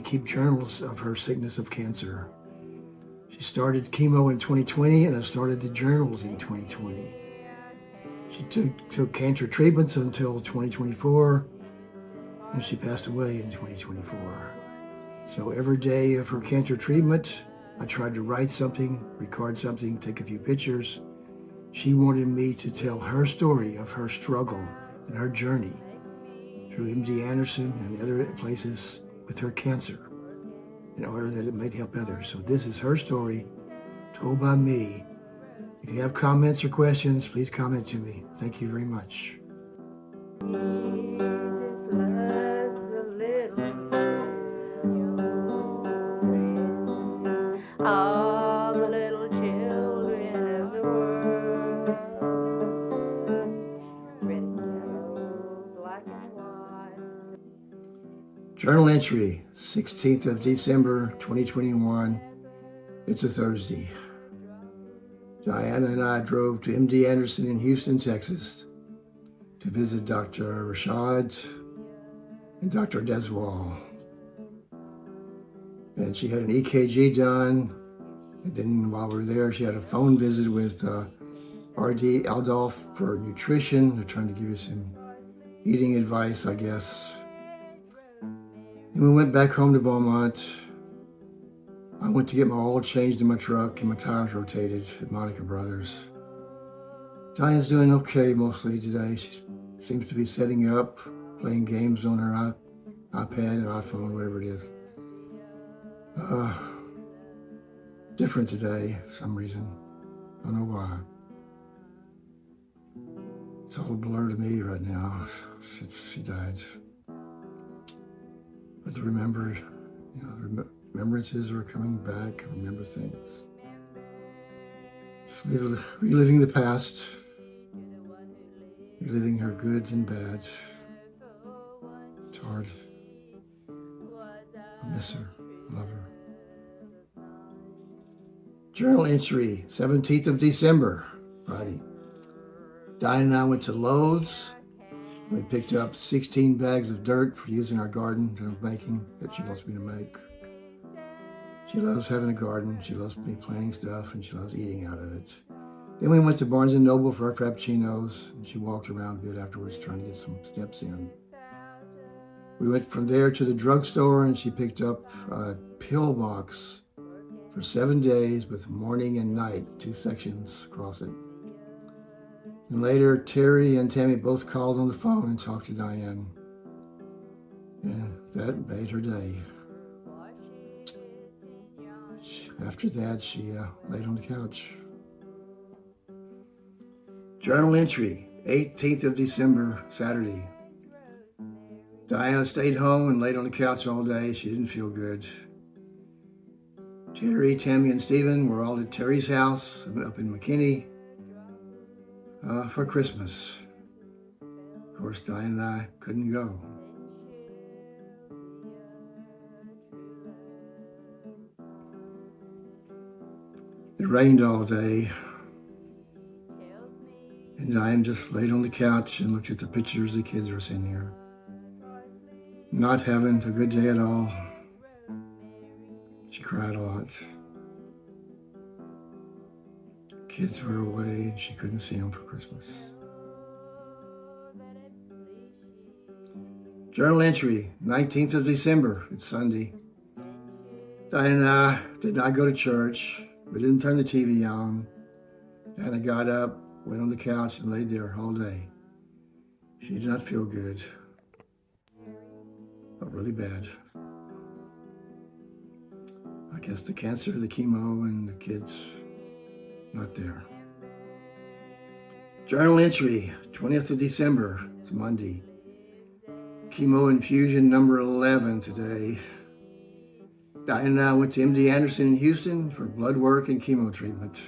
keep journals of her sickness of cancer. She started chemo in 2020, and I started the journals in 2020. She took cancer treatments until 2024, and she passed away in 2024. So every day of her cancer treatment, I tried to write something, record something, take a few pictures. She wanted me to tell her story of her struggle and her journey through MD Anderson and other places with her cancer in order that it might help others. So this is her story told by me. If you have comments or questions, please comment to me. Thank you very much. All the little children of the world, red and yellow, black and white. Journal entry, 16th of December, 2021. It's a Thursday. Diana and I drove to MD Anderson in Houston, Texas to visit Dr. Rashad and Dr. Deswal. And she had an EKG done. And then while we were there, she had a phone visit with RD Adolph for nutrition. They're trying to give you some eating advice, I guess. And we went back home to Beaumont. I went to get my oil changed in my truck and my tires rotated at Monica Brothers. Diane's doing okay mostly today. She seems to be setting up, playing games on her iPad or iPhone, whatever it is. Different today for some reason. I don't know why. It's all a blur to me right now since she died. But to remember, remembrances are coming back. Remember things. Reliving the past. Reliving her goods and bads. It's hard. I miss her. I love her. Journal entry, 17th of December, Friday. Diane and I went to Lowe's. We picked up 16 bags of dirt for use in our garden that she wants me to make. She loves having a garden. She loves me planting stuff, and she loves eating out of it. Then we went to Barnes & Noble for our Frappuccinos, and she walked around a bit afterwards trying to get some steps in. We went from there to the drugstore, and she picked up a pill box for 7 days with morning and night, 2 sections across it. And later, Terry and Tammy both called on the phone and talked to Diane. And that made her day. After that, she laid on the couch. Journal entry, 18th of December, Saturday. Diana stayed home and laid on the couch all day. She didn't feel good. Terry, Tammy, and Stephen were all at Terry's house up in McKinney for Christmas. Of course, Diane and I couldn't go. It rained all day, and Diane just laid on the couch and looked at the pictures the kids were sending her. Not having a good day at all. She cried a lot. Kids were away and she couldn't see them for Christmas. Journal entry, 19th of December, it's Sunday. Diane and I did not go to church. We didn't turn the TV on. Diana got up, went on the couch, and laid there all day. She did not feel good. Felt really bad. I guess the cancer, the chemo, and the kids, not there. Journal entry, 20th of December, it's Monday. Chemo infusion number 11 today. Diane and I went to MD Anderson in Houston for blood work and chemo treatment.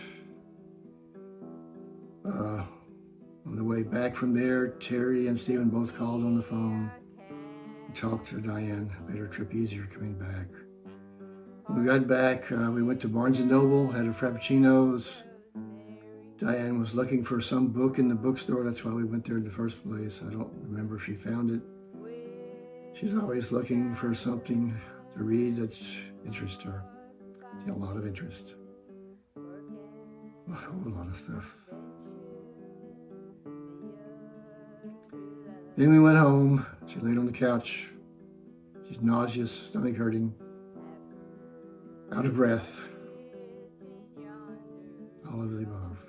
On the way back from there, Terry and Stephen both called on the phone and talked to Diane, made her trip easier coming back. When we got back, we went to Barnes & Noble, had our Frappuccinos. Diane was looking for some book in the bookstore. That's why we went there in the first place. I don't remember if she found it. She's always looking for something to read that interests her. She had a lot of interest. A whole lot of stuff. Then we went home. She laid on the couch. She's nauseous, stomach hurting, out of breath, all of the above.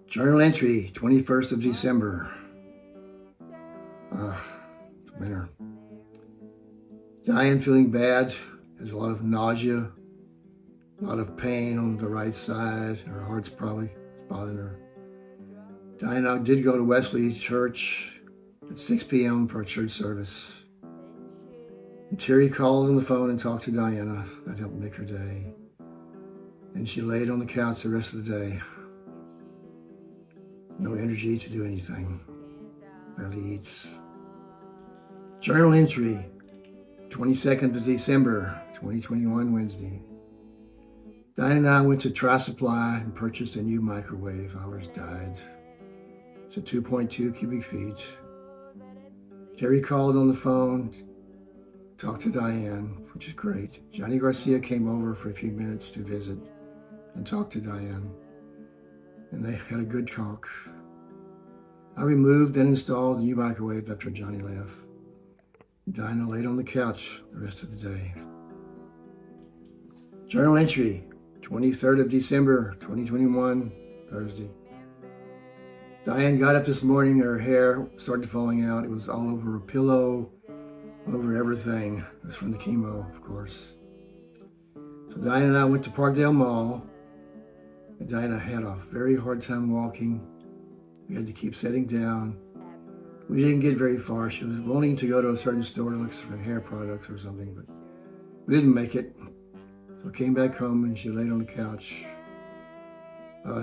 Journal entry, 21st of December. Winter. Diane feeling bad, has a lot of nausea, a lot of pain on the right side. Her heart's probably bothering her. Diane did go to Wesley Church at 6 p.m. for a church service. And Terry called on the phone and talked to Diana. That helped make her day. And she laid on the couch the rest of the day. No energy to do anything. Barely eats. Journal entry, 22nd of December, 2021, Wednesday. Diane and I went to Tri Supply and purchased a new microwave. Ours died. It's a 2.2 cubic feet. Terry called on the phone, talked to Diane, which is great. Johnny Garcia came over for a few minutes to visit and talk to Diane. And they had a good talk. I removed and installed the new microwave after Johnny left. Diana laid on the couch the rest of the day. Journal entry, 23rd of December, 2021, Thursday. Diane got up this morning and her hair started falling out. It was all over her pillow, all over everything. It was from the chemo, of course. So Diane and I went to Parkdale Mall. And Diana had a very hard time walking. We had to keep sitting down. We didn't get very far. She was wanting to go to a certain store to look for hair products or something, but we didn't make it. So I came back home and she laid on the couch.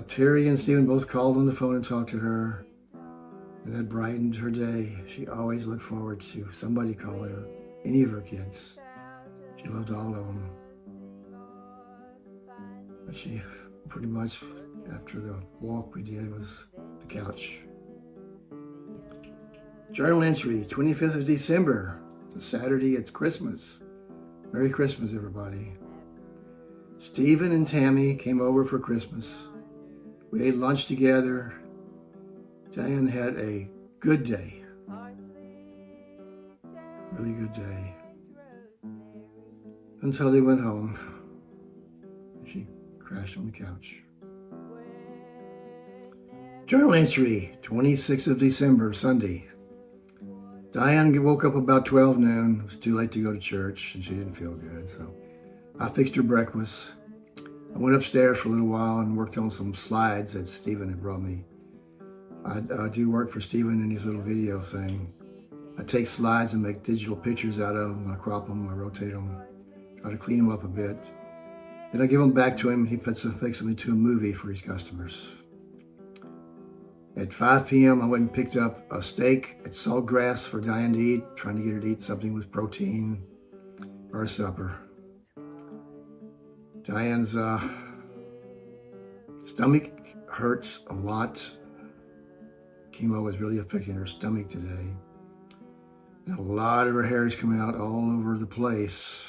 Terry and Stephen both called on the phone and talked to her. And that brightened her day. She always looked forward to somebody calling her, any of her kids. She loved all of them. But she pretty much, after the walk we did, was the couch. Journal entry, 25th of December. It's a Saturday, it's Christmas. Merry Christmas, everybody. Stephen and Tammy came over for Christmas. We ate lunch together. Diane had a good day. Really good day. Until they went home. She crashed on the couch. Journal entry, 26th of December, Sunday. Diane woke up about 12 noon. It was too late to go to church and she didn't feel good. So I fixed her breakfast. I went upstairs for a little while and worked on some slides that Stephen had brought me. I do work for Stephen in his little video thing. I take slides and make digital pictures out of them. I crop them, I rotate them, try to clean them up a bit. Then I give them back to him and he makes them into a movie for his customers. At 5 p.m., I went and picked up a steak at Saltgrass for Diane to eat, trying to get her to eat something with protein for her supper. Diane's stomach hurts a lot. Chemo is really affecting her stomach today. And a lot of her hair is coming out all over the place.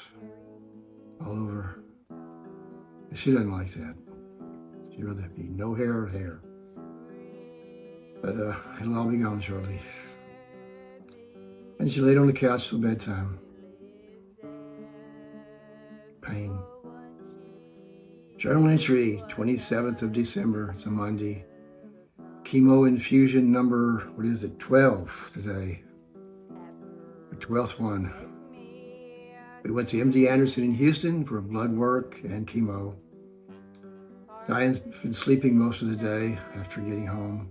All over. And she doesn't like that. She'd rather be no hair or hair. But it'll all be gone shortly. And she laid on the couch till bedtime. Pain. Journal entry, 27th of December, it's a Monday. Chemo infusion number, 12 today. The 12th one. We went to MD Anderson in Houston for blood work and chemo. Diane's been sleeping most of the day after getting home.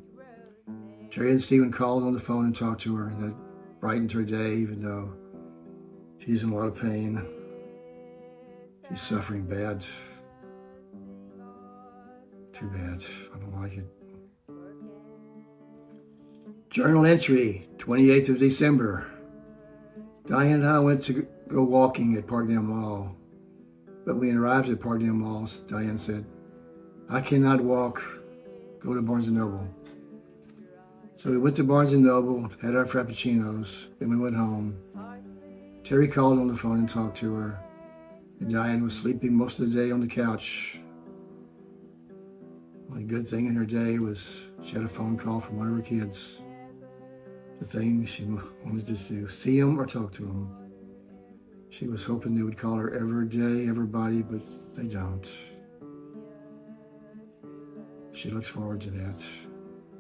Terry and Stephen called on the phone and talked to her, and that brightened her day, even though she's in a lot of pain. She's suffering bad. Too bad. I don't like it. Journal entry, 28th of December. Diane and I went to go walking at Parkdale Mall. But when we arrived at Parkdale Mall, Diane said, "I cannot walk. Go to Barnes & Noble." So we went to Barnes & Noble, had our Frappuccinos, then we went home. Terry called on the phone and talked to her. And Diane was sleeping most of the day on the couch. The only good thing in her day was she had a phone call from one of her kids. The thing she wanted to do, see him or talk to him. She was hoping they would call her every day, everybody, but they don't. She looks forward to that.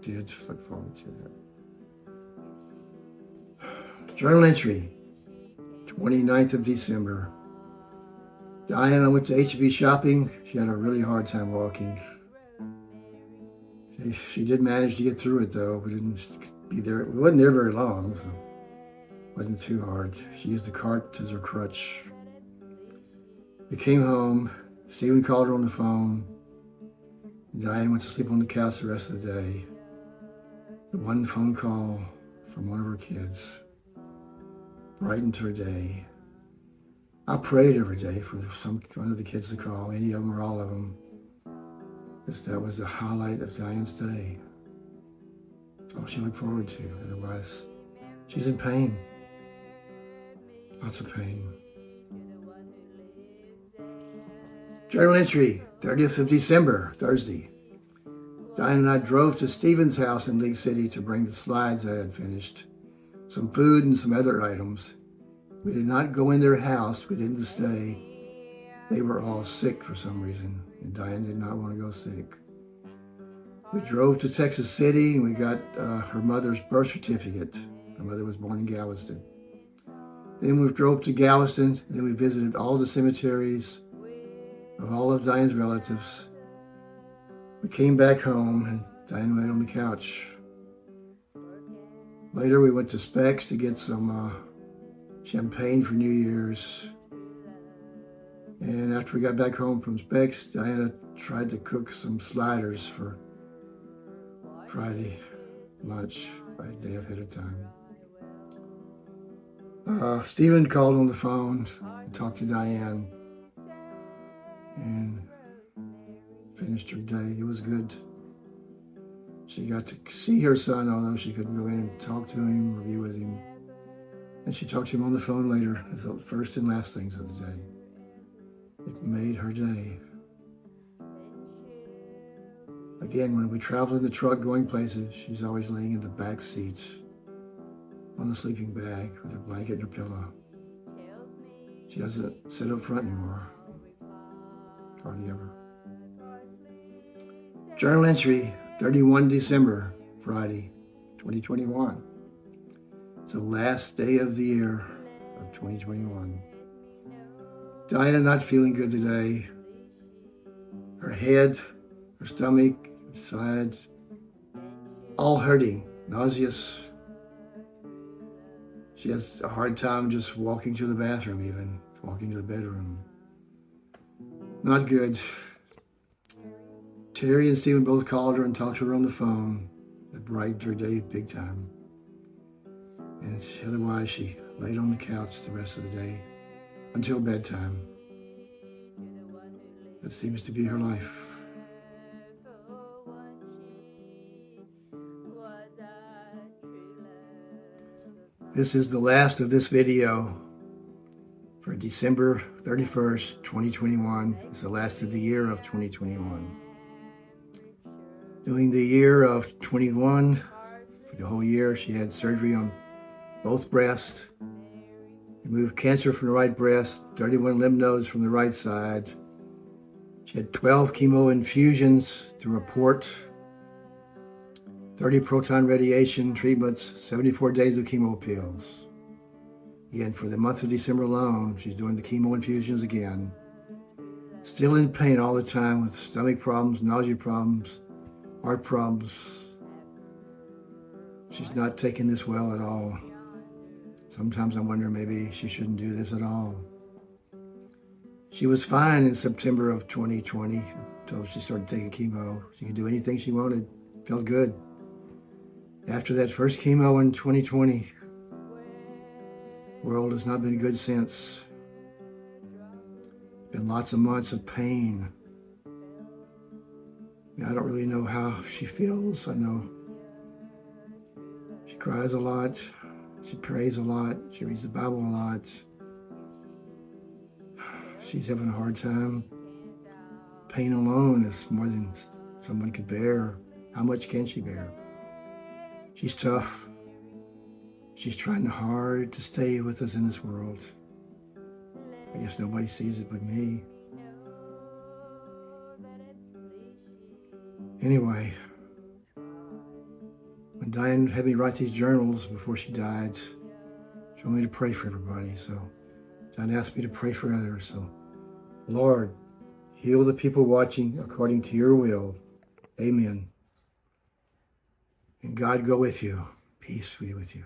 Did look forward to that. Journal entry, 29th of December. Diane went to H-E-B shopping. She had a really hard time walking. She did manage to get through it though. We didn't be there. We wasn't there very long, so it wasn't too hard. She used the cart as her crutch. We came home. Stephen called her on the phone. Diane went to sleep on the couch the rest of the day. The one phone call from one of her kids brightened her day. I prayed every day for one of the kids to call, any of them or all of them, because that was the highlight of Diane's day. It's all she looked forward to. Otherwise, she's in pain. Lots of pain. Journal entry, 30th of December, Thursday. Diane and I drove to Stephen's house in League City to bring the slides I had finished, some food and some other items. We did not go in their house. We didn't stay. They were all sick for some reason, and Diane did not want to go sick. We drove to Texas City, and we got her mother's birth certificate. Her mother was born in Galveston. Then we drove to Galveston, and then we visited all the cemeteries of all of Diane's relatives. We came back home, and Diane laid on the couch. Later, we went to Specs to get some champagne for New Year's. And after we got back home from Specs, Diana tried to cook some sliders for Friday lunch by a day ahead of time. Stephen called on the phone and talked to Diane and finished her day. It was good. She got to see her son, although she couldn't go in and talk to him or be with him. And she talked to him on the phone later as the first and last things of the day. It made her day. Again, when we travel in the truck going places, she's always laying in the back seat on the sleeping bag with her blanket and her pillow. She doesn't sit up front anymore. Hardly ever. Journal entry, 31 December, Friday, 2021. It's the last day of the year of 2021. Diana not feeling good today. Her head, her stomach, her sides, all hurting, nauseous. She has a hard time just walking to the bathroom even, walking to the bedroom. Not good. Terry and Stephen both called her and talked to her on the phone. It brightened her day big time. And otherwise, she laid on the couch the rest of the day until bedtime. That seems to be her life. This is the last of this video for December 31st, 2021. It's the last of the year of 2021. During the year of 21, for the whole year, she had surgery on both breasts, removed cancer from the right breast, 31 lymph nodes from the right side. She had 12 chemo infusions through a port, 30 proton radiation treatments, 74 days of chemo pills. Again, for the month of December alone, she's doing the chemo infusions again. Still in pain all the time with stomach problems, nausea problems, heart problems. She's not taking this well at all. Sometimes I wonder maybe she shouldn't do this at all. She was fine in September of 2020 until she started taking chemo. She could do anything she wanted, felt good. After that first chemo in 2020, the world has not been good since. Been lots of months of pain. I don't really know how she feels. I know she cries a lot. She prays a lot. She reads the Bible a lot. She's having a hard time. Pain alone is more than someone could bear. How much can she bear? She's tough. She's trying hard to stay with us in this world. I guess nobody sees it but me. Anyway, when Diane had me write these journals before she died, she wanted me to pray for everybody. So Diane asked me to pray for others. So, Lord, heal the people watching according to your will. Amen. And God go with you. Peace be with you.